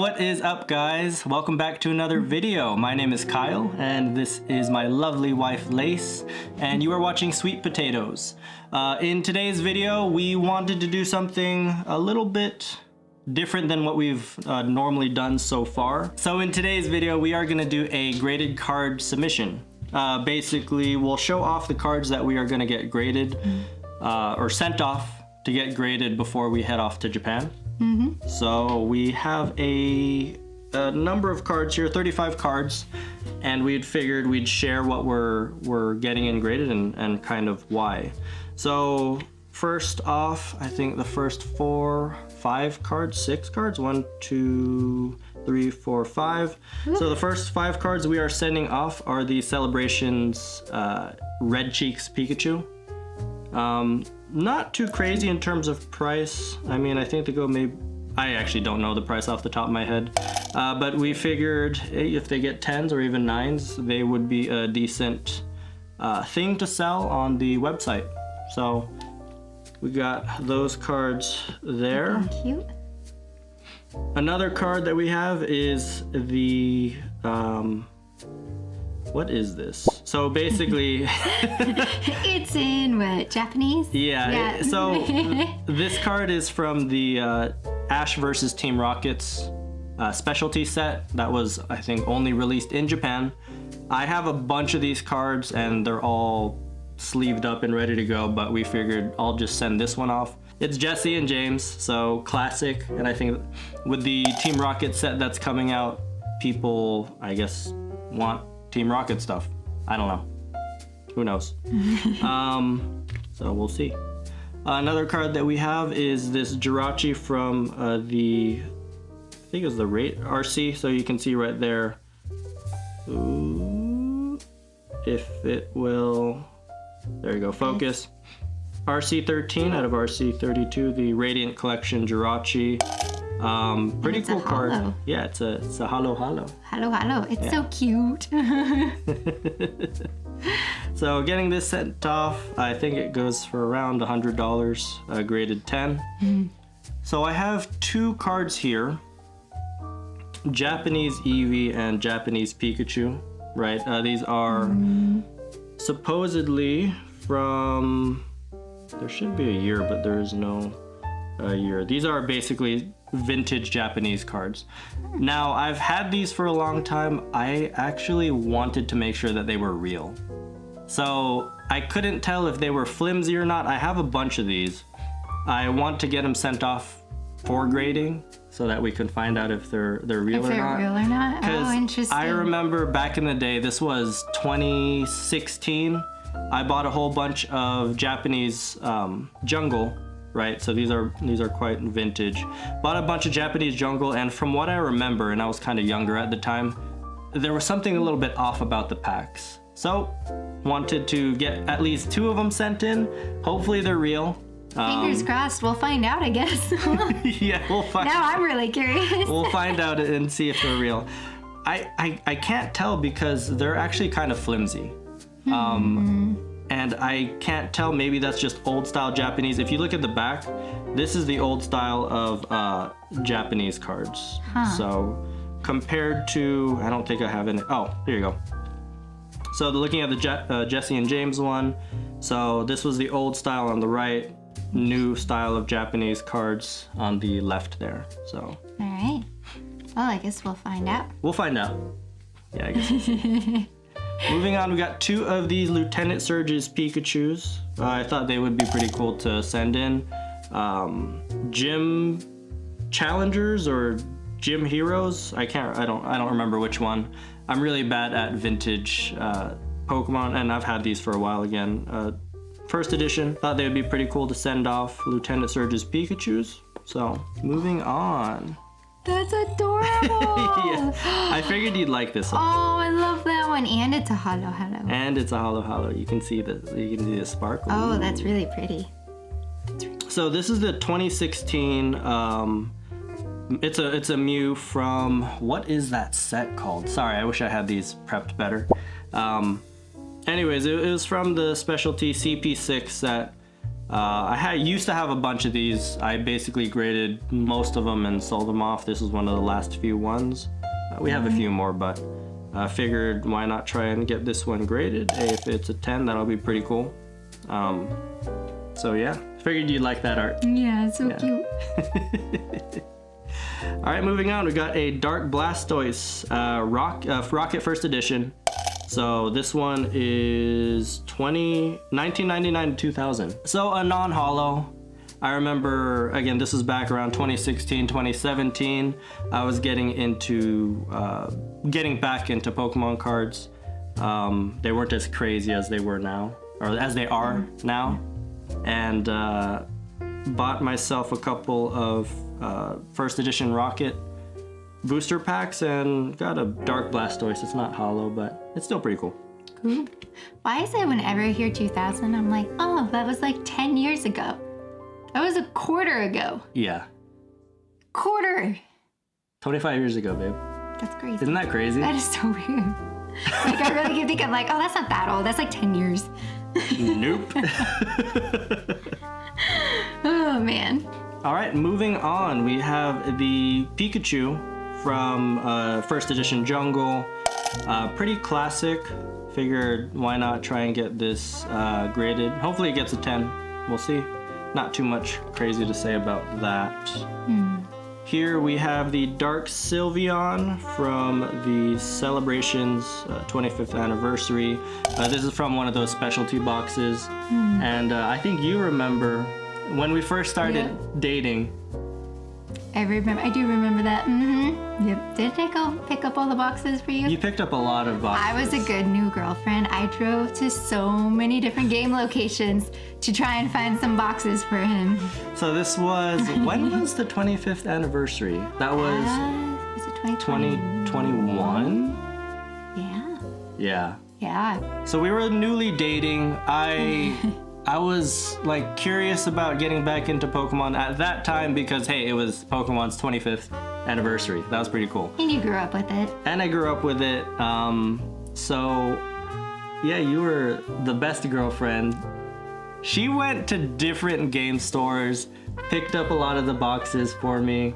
what is up, guys? Welcome back to another video. My name is Kyle and this is my lovely wife Lace, and you are watching Sweet Potatoes. In today's video we wanted to do something a little bit different than what we've normally done so far. So in today's video we are going to do a graded card submission. Basically we'll show off the cards that we are going to get graded or sent off to get graded before we head off to Japan. So we have a number of cards here, 35 cards, and we'd figured we'd share what we're getting in graded and kind of why. So first off, I think the first six cards, 1, 2, 3, 4, 5. So the first 5 cards we are sending off are the Celebrations Red Cheeks Pikachu. Not too crazy in terms of price. I mean, I think they go maybe, I actually don't know the price off the top of my head, but we figured if they get 10s or even 9s, they would be a decent thing to sell on the website. So we got those cards there. Cute. Another card that we have is the what is this? So basically It's in what, Japanese? Yeah. So this card is from the Ash versus Team Rocket's specialty set that was, I think, only released in Japan. I have a bunch of these cards and they're all sleeved up and ready to go, but we figured I'll just send this one off. It's Jesse and James, so classic, and I think with the Team Rocket set that's coming out, people, I guess, want Team Rocket stuff. I don't know. Who knows? So we'll see. Another card that we have is this Jirachi from I think it was the RC, so you can see right there. Ooh, if it will, there you go, focus. RC13 out of RC32, the Radiant Collection Jirachi. Pretty cool card. Yeah, it's a holo. Holo. It's so cute. So getting this sent off, I think it goes for around $100, graded 10. So I have 2 cards here, Japanese Eevee and Japanese Pikachu, right? These are supposedly from, there should be a year, but there is no year. These are basically vintage Japanese cards. Now, I've had these for a long time. I actually wanted to make sure that they were real. So I couldn't tell if they were flimsy or not. I have a bunch of these. I want to get them sent off for grading so that we can find out if they're real or not. Oh, interesting. I remember back in the day, this was 2016. I bought a whole bunch of Japanese jungle, right? So these are quite vintage. Bought a bunch of Japanese jungle, and from what I remember, and I was kind of younger at the time, there was something a little bit off about the packs. So wanted to get at least 2 of them sent in. Hopefully they're real. Fingers crossed, we'll find out, I guess. Yeah, we'll find out. Now I'm really curious. We'll find out and see if they're real. I can't tell because they're actually kind of flimsy. And I can't tell, maybe that's just old style Japanese. If you look at the back, this is the old style of Japanese cards. So compared to, I don't think I have any, oh, here you go. So looking at the Jesse and James one, so this was the old style on the right, new style of Japanese cards on the left there, so. All right, well, I guess we'll find out. We'll find out. Yeah, I guess we'll see. Moving on, we got 2 of these Lieutenant Surge's Pikachus. I thought they would be pretty cool to send in. Gym Challengers or Gym Heroes. I don't remember which one. I'm really bad at vintage Pokemon, and I've had these for a while again. First edition. Thought they would be pretty cool to send off Lieutenant Surge's Pikachus. So moving on. That's adorable. Yeah, I figured you'd like this one. Oh, I love that one, and it's a holo. And it's a holo. You can see the sparkle. Oh, that's really pretty. So this is the 2016. It's a Mew from, what is that set called? Sorry, I wish I had these prepped better. Anyways, it was from the specialty CP6 set. used to have a bunch of these. I basically graded most of them and sold them off. This was one of the last few ones. We have a few more, but I figured why not try and get this one graded. If it's a 10, that'll be pretty cool. So yeah, figured you'd like that art. Yeah, it's so cute. All right, moving on. We got a Dark Blastoise Rocket First Edition. So this one is 1999 to 2000. So a non-holo. I remember, again, this was back around 2016, 2017. I was getting back into Pokemon cards. They weren't as crazy as they were now, or as they are now. And bought myself a couple of first edition Rocket booster packs and got a Dark Blastoise. It's not holo, but it's still pretty cool. Cool. Why is it whenever I hear 2000, I'm like, oh, that was like 10 years ago. That was a quarter ago. Yeah. Quarter. 25 years ago, babe. That's crazy. Isn't that crazy? That is so weird. Like, I really can think I'm like, oh, that's not that old. That's like 10 years. Nope. Oh, man. All right, moving on. We have the Pikachu from first edition Jungle. Pretty classic. Figured why not try and get this graded. Hopefully it gets a 10. We'll see. Not too much crazy to say about that. Here we have the Dark Sylveon from the Celebrations 25th anniversary. This is from one of those specialty boxes. And I think you remember when we first started dating. I do remember that. Yep. Did I go pick up all the boxes for you? You picked up a lot of boxes. I was a good new girlfriend. I drove to so many different game locations to try and find some boxes for him. So this was, when was the 25th anniversary? That was it 2021? 2021? Yeah. Yeah. Yeah. So we were newly dating. I was like curious about getting back into Pokemon at that time because hey, it was Pokemon's 25th anniversary. That was pretty cool. And you grew up with it. And I grew up with it. So yeah, you were the best girlfriend. She went to different game stores, picked up a lot of the boxes for me.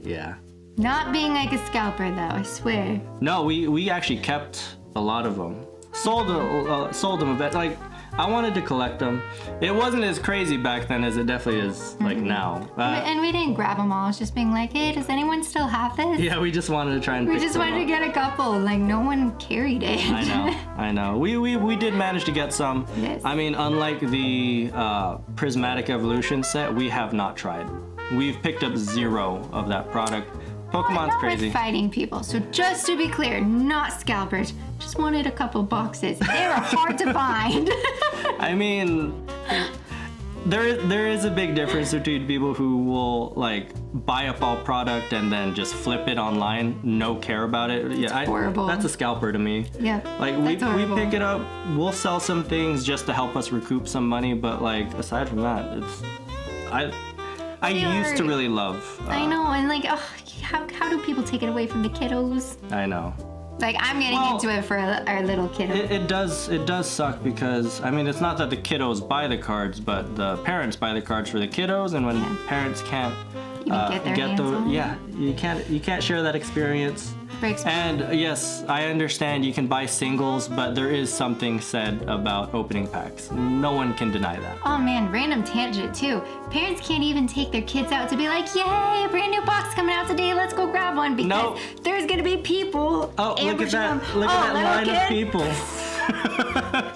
Yeah. Not being like a scalper though, I swear. No, we actually kept a lot of them. Sold them a bit. Like, I wanted to collect them. It wasn't as crazy back then as it definitely is like now. And we didn't grab them all. It's just being like, hey, does anyone still have this? Yeah, we just wanted to try and We pick just some wanted to up. get a couple. Like, no one carried it. I know. We did manage to get some. Yes. I mean, unlike the Prismatic Evolution set, we have not tried. We've picked up 0 of that product. Pokemon's Not crazy. with fighting people. So just to be clear, not scalpers. Just wanted a couple boxes. They were hard to find. I mean, there is a big difference between people who will like buy up all product and then just flip it online, no care about it. It's horrible. That's a scalper to me. Yeah. Like we horrible. pick it up, we'll sell some things just to help us recoup some money, but like aside from that, I used to really love. I know, and like, how do people take it away from the kiddos? I know. Like, I'm getting into it for our little kiddo. It does suck because I mean it's not that the kiddos buy the cards, but the parents buy the cards for the kiddos, and when parents can't Even get their hands on it. yeah, you can't share that experience. Breaks. And yes, I understand you can buy singles, but there is something said about opening packs. No one can deny that. Oh man, random tangent too. Parents can't even take their kids out to be like, yay, a brand new box coming out today, let's go grab one, because there's gonna be people. Oh, look at that line of people.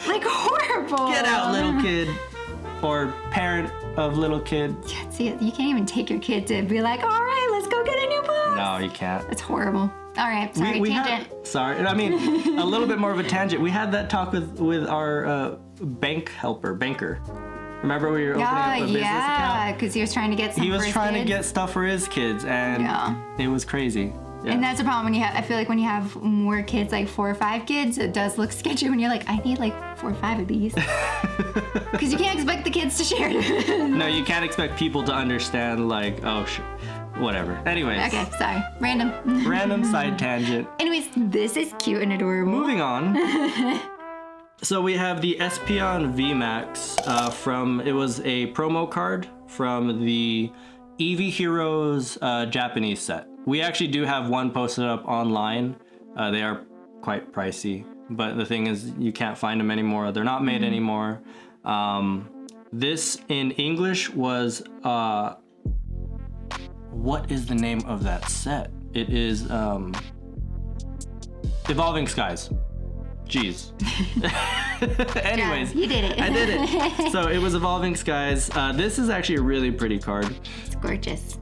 Like horrible. Get out, little kid. Or parent of little kid. Yeah, see, you can't even take your kid to be like, all right, let's go get a new box. No, you can't. It's horrible. All right, sorry, tangent. I mean, a little bit more of a tangent. We had that talk with our banker. Remember we were opening up a business account? because he was trying to get some He was for his trying to kids. get stuff for his kids, and it was crazy. Yeah. And that's the problem when you have, I feel like when you have more kids, like 4 or 5 kids, it does look sketchy when you're like, I need like 4 or 5 of these. Because you can't expect the kids to share. No, you can't expect people to understand, like, whatever. Anyways. Okay, sorry. Random. Random side tangent. Anyways, this is cute and adorable. Moving on. So we have the Espeon VMAX it was a promo card from the Eevee Heroes Japanese set. We actually do have one posted up online. They are quite pricey, but the thing is you can't find them anymore. They're not made anymore. This in English was, what is the name of that set? It is Evolving Skies. Jeez. Anyways, you did it. I did it. So it was Evolving Skies. This is actually a really pretty card. It's gorgeous.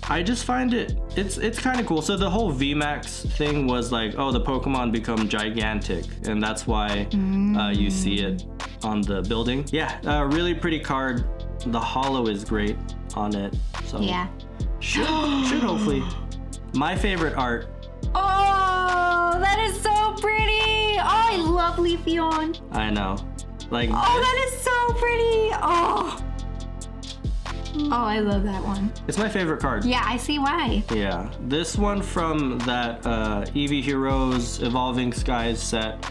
I just find it's kind of cool. So the whole VMAX thing was like, oh, the Pokemon become gigantic, and that's why you see it on the building. Yeah, really pretty card. The holo is great on it. So Yeah. should hopefully. My favorite art. Oh, that is so pretty. Oh, I love Leafeon. I know. Like. Oh, that is so pretty. Oh. Oh, I love that one. It's my favorite card. Yeah, I see why. Yeah, this one from that Eevee Heroes Evolving Skies set.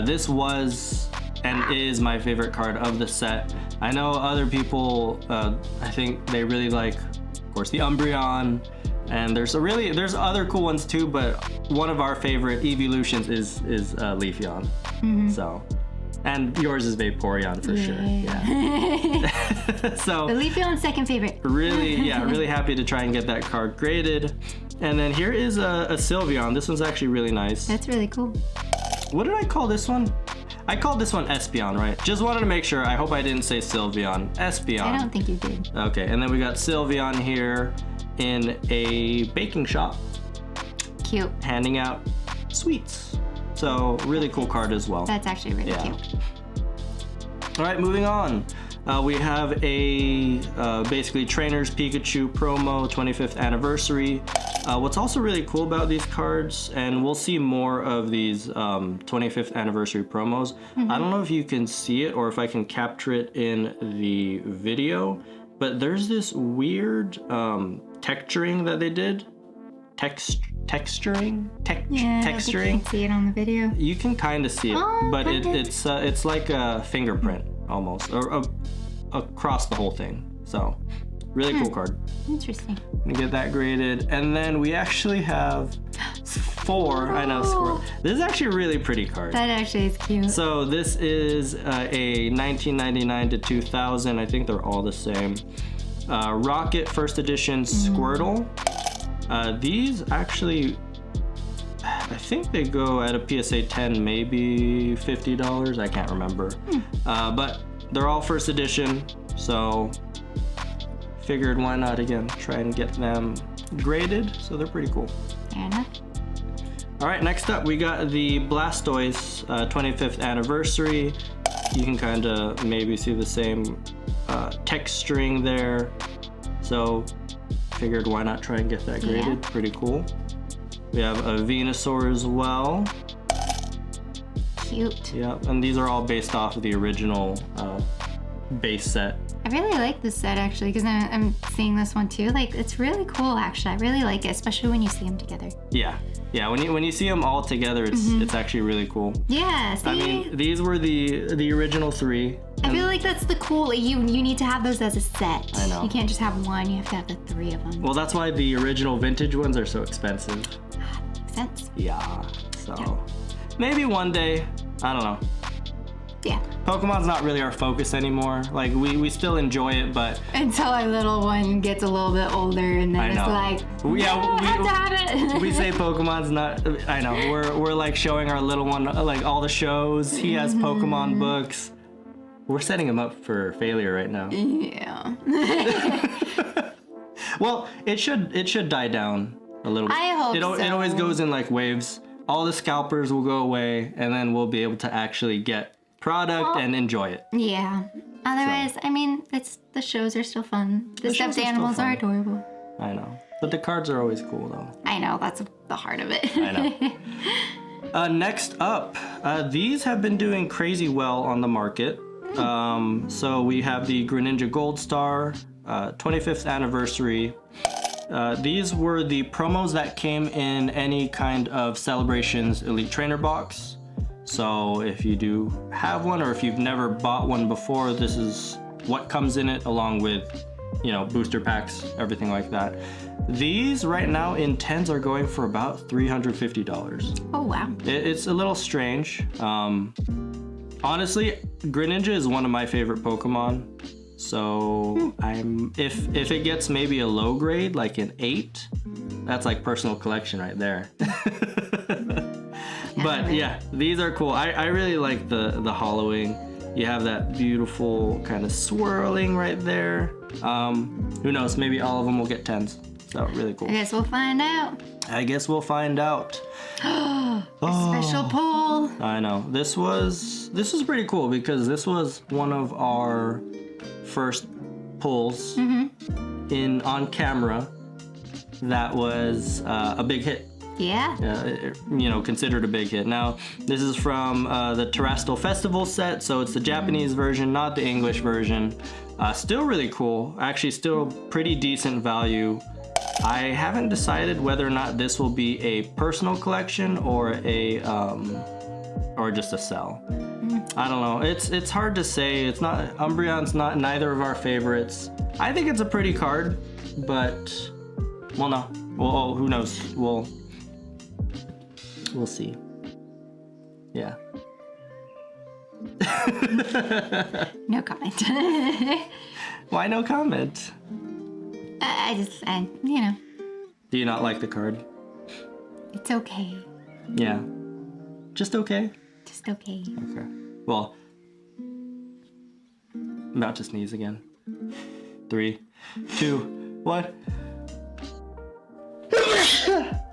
This was and is my favorite card of the set. I know other people, I think they really like, of course, the Umbreon. And there's other cool ones too, but one of our favorite evolutions is Leafeon. So, and yours is Vaporeon for sure. Yeah. So The Leafeon's second favorite. really happy to try and get that card graded. And then here is a Sylveon. This one's actually really nice. That's really cool. What did I call this one? I called this one Espeon, right? Just wanted to make sure. I hope I didn't say Sylveon. Espeon. I don't think you did. Okay, and then we got Sylveon here in a baking shop Cute. handing out sweets. So really cool card as well. That's actually really cute. All right, moving on. We have a basically Trainers Pikachu promo 25th anniversary. What's also really cool about these cards, and we'll see more of these 25th anniversary promos. I don't know if you can see it or if I can capture it in the video, but there's this weird texturing that they did. Texturing? Yeah, I think you can see it on the video. You can kind of see it, Oh, but kind of. it's like a fingerprint almost, or across the whole thing. So, really cool card. Interesting. Gonna get that graded, and then we actually have 4. I know, Squirrel. This is actually a really pretty card. That actually is cute. So this is a 1999 to 2000. I think they're all the same. Rocket First Edition Squirtle. These actually, I think they go at a PSA 10, maybe $50. I can't remember. But they're all first edition, so figured why not again try and get them graded. So they're pretty cool. Fair enough. All right, next up we got the Blastoise 25th anniversary. You can kind of maybe see the same texturing there. So figured why not try and get that graded. Yeah. Pretty cool. We have a Venusaur as well. Cute. Yeah, and these are all based off of the original base set. I really like this set actually because I'm seeing this one too. Like it's really cool actually. I really like it, especially when you see them together. Yeah, when you see them all together, it's actually really cool. Yeah, see? I mean, these were the original 3. I feel like that's the cool. You need to have those as a set. I know. You can't just have one. You have to have the 3 of them. Well, that's why the original vintage ones are so expensive. Makes sense. Yeah, so maybe one day, I don't know. Yeah. Pokemon's not really our focus anymore. Like we still enjoy it, but Until our little one gets a little bit older, and then I it's know. like, Yeah, no, I have to have it. we say Pokemon's not. I know we're like showing our little one like all the shows. He has Pokemon books. We're setting him up for failure right now. Yeah. Well, it should die down a little bit. I hope It always so. goes in like waves. All the scalpers will go away, and then we'll be able to actually get product and enjoy it. Yeah. Otherwise, I mean, the shows are still fun. The shows stuffed are still animals are fun. adorable. I know, but the cards are always cool though. I know, that's the heart of it. I know. Next up, these have been doing crazy well on the market. So we have the Greninja Gold Star 25th anniversary. These were the promos that came in any kind of Celebrations Elite Trainer box. So if you do have one, or if you've never bought one before, this is what comes in it, along with, you know, booster packs, everything like that. These right now in 10s are going for about $350. Oh wow. It's a little strange. Honestly, Greninja is one of my favorite Pokemon. So if it gets maybe a low grade, like an 8, that's like personal collection right there. But yeah, these are cool. I really like the hollowing. You have that beautiful kind of swirling right there. Who knows? Maybe all of them will get 10s. So really cool. I guess we'll find out. I guess we'll find out. Special pull. I know. This was pretty cool because this was one of our first pulls in on camera that was a big hit. Yeah. You know, considered a big hit. Now, this is from the Terastal Festival set, so it's the Japanese version, not the English version. Still really cool. Actually, still pretty decent value. I haven't decided whether or not this will be a personal collection or a or just a sell. I don't know. It's hard to say. It's not Umbreon's not neither of our favorites. I think it's a pretty card, but well, no. Well, who knows? We'll see. Yeah. No comment. Why no comment? I you know. Do you not like the card? It's okay. Yeah. Just okay? Just okay. Okay. Well, I'm about to sneeze again. 3, 2, 1.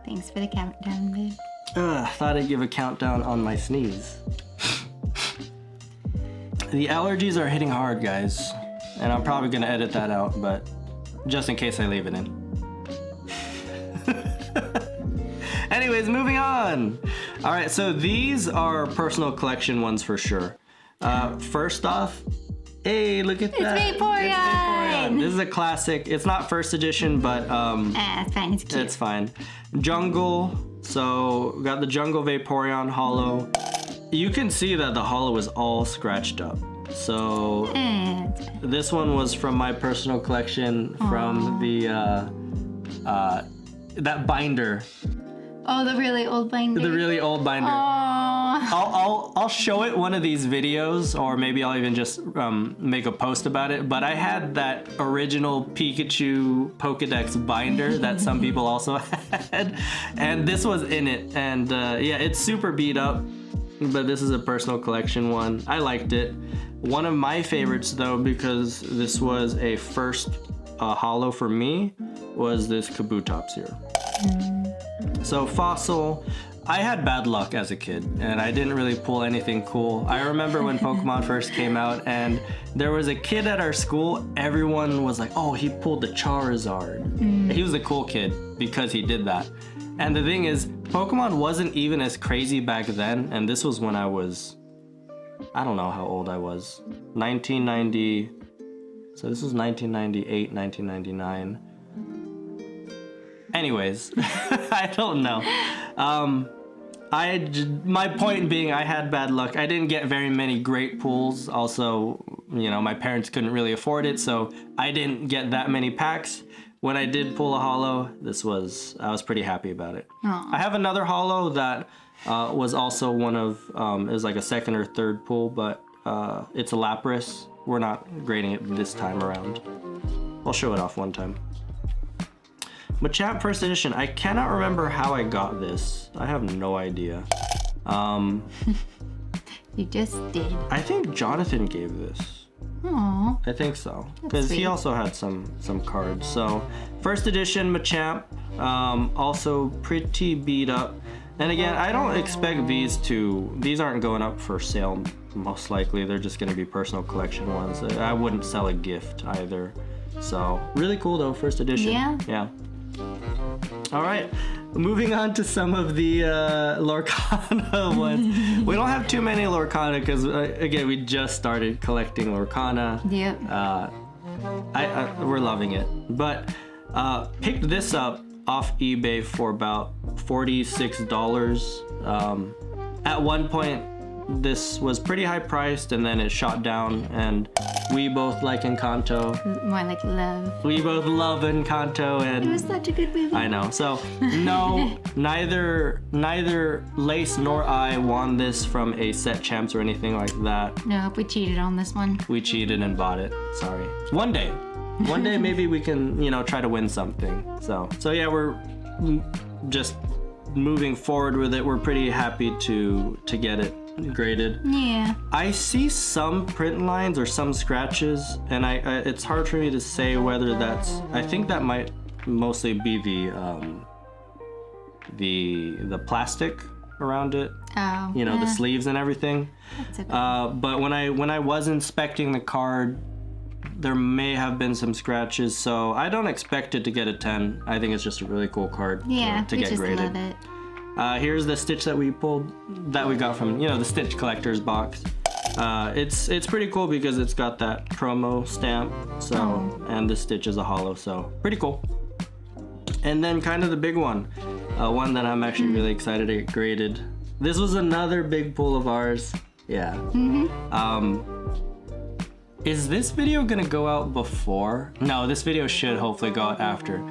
Thanks for the countdown, babe. Thought I'd give a countdown on my sneeze. The allergies are hitting hard, guys. And I'm probably gonna edit that out, but just in case I leave it in. Anyways, moving on. All right, so these are personal collection ones for sure. First off, hey, look at that. It's Vaporeon. This is a classic. It's not first edition, but it's fine. It's cute. it's fine. Jungle. So we got the Jungle Vaporeon Hollow. You can see that the hollow is all scratched up. So this one was from my personal collection from the that binder. Oh, the really old binder. The really old binder. Aww. I'll show it one of these videos, or maybe I'll even just make a post about it. But I had that original Pikachu Pokedex binder that some people also had, and this was in it. And yeah, it's super beat up, but this is a personal collection one. I liked it. One of my favorites though, because this was a first hollow for me, was this Kabutops here. So Fossil, I had bad luck as a kid and I didn't really pull anything cool. I remember when Pokemon first came out and there was a kid at our school, everyone was like, oh, he pulled the Charizard. He was a cool kid because he did that. And the thing is, Pokemon wasn't even as crazy back then, and this was when I was, I don't know how old I was. 1990, so this was 1998, 1999. Anyways, I don't know. My point being, I had bad luck. I didn't get very many great pulls. Also, you know, my parents couldn't really afford it, so I didn't get that many packs. When I did pull a hollow, I was pretty happy about it. Aww. I have another hollow that was also one of, it was like a second or third pull, but it's a Lapras. We're not grading it this time around. I'll show it off one time. Machamp First Edition. I cannot remember how I got this. I have no idea. You just did. I think Jonathan gave this. Aww. I think so, because he also had some cards. So, First Edition Machamp, also pretty beat up. And again, I don't expect these aren't going up for sale. Most likely, they're just going to be personal collection ones. I wouldn't sell a gift either. So, really cool though, First Edition. Yeah. All right, moving on to some of the Lorcana ones. We don't have too many Lorcana because, again, we just started collecting Lorcana. Yep. We're loving it. But picked this up off eBay for about $46. At one point, this was pretty high priced and then it shot down, and we both like Encanto. More like love. We both love Encanto, and It was such a good movie. I know. So no, neither Lace nor I won this from a set champs or anything like that. Nope, we cheated on this one. We cheated and bought it. Sorry. One day maybe we can, try to win something. So yeah, we're just moving forward with it. We're pretty happy to get it graded. Yeah. I see some print lines or some scratches, and it's hard for me to say whether that's. I think that might mostly be the plastic around it. Oh. The sleeves and everything. That's okay. But when I was inspecting the card, there may have been some scratches, so I don't expect it to get a 10. I think it's just a really cool card to get graded. Love it. Here's the Stitch that we got from the Stitch collector's box. It's pretty cool because it's got that promo stamp, and the Stitch is a holo, so pretty cool. And then kind of the big one that I'm actually really excited to get graded. This was another big pull of ours. Yeah. Is this video gonna go out before? No, this video should hopefully go out after.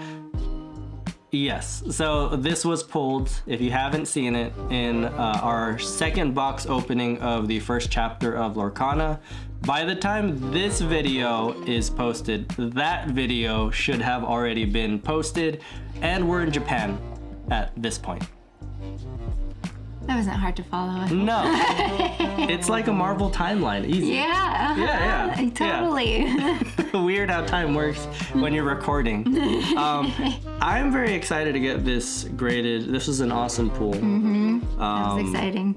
Yes, so this was pulled, if you haven't seen it, in our second box opening of the first chapter of Lorcana. By the time this video is posted, that video should have already been posted, and we're in Japan at this point. That wasn't hard to follow. No, it's like a Marvel timeline, easy. Yeah. Yeah. Totally. Weird how time works when you're recording. I'm very excited to get this graded. This was an awesome pull. That was exciting.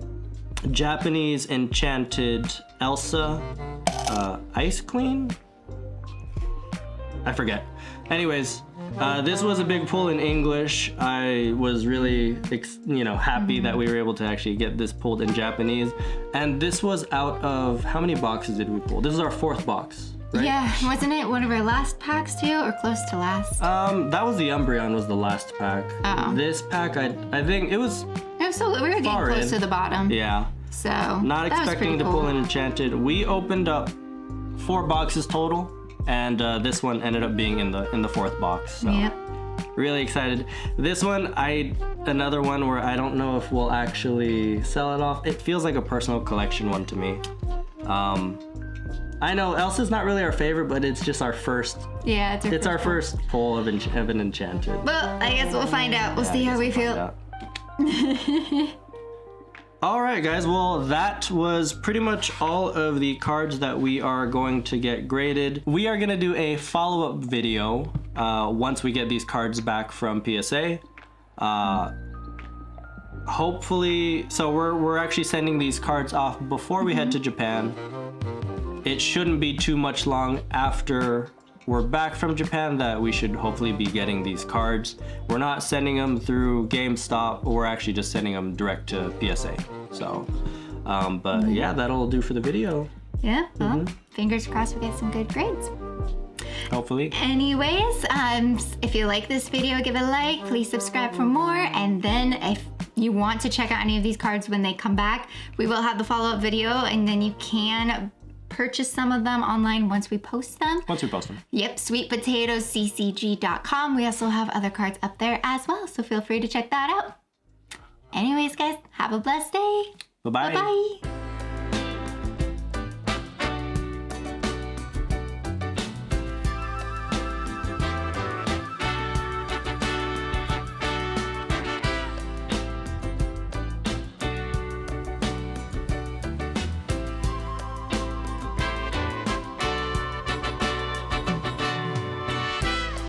Japanese enchanted Elsa, Ice Queen? I forget. Anyways, this was a big pull in English. I was really, happy that we were able to actually get this pulled in Japanese. And this was out of, how many boxes did we pull? This is our fourth box, right? Yeah, wasn't it one of our last packs too, or close to last? That was the Umbreon was the last pack. Oh. This pack, I think it was So we were getting close to the bottom. Yeah. So Not expecting to pull an Enchanted. We opened up 4 boxes total, and this one ended up being in the fourth box. So. Yep. Really excited. This one, another one where I don't know if we'll actually sell it off. It feels like a personal collection one to me. I know Elsa's not really our favorite, but it's just our first. Yeah, it's our first pull of an Enchanted. Well, I guess we'll find out. We'll see how we feel. All right, guys. Well, that was pretty much all of the cards that we are going to get graded. We are going to do a follow-up video once we get these cards back from PSA. Hopefully, so we're actually sending these cards off before we head to Japan. It shouldn't be too much long after we're back from Japan that we should hopefully be getting these cards. We're not sending them through GameStop, we're actually just sending them direct to PSA. So, but yeah, that'll do for the video. Yeah, well, fingers crossed we get some good grades. Hopefully. Anyways, if you like this video, give it a like, please subscribe for more, and then if you want to check out any of these cards when they come back, we will have the follow-up video, and then you can purchase some of them online once we post them. Once we post them. Yep, sweetpotatoesccg.com. We also have other cards up there as well, so feel free to check that out. Anyways, guys, have a blessed day. Bye-bye. Bye-bye.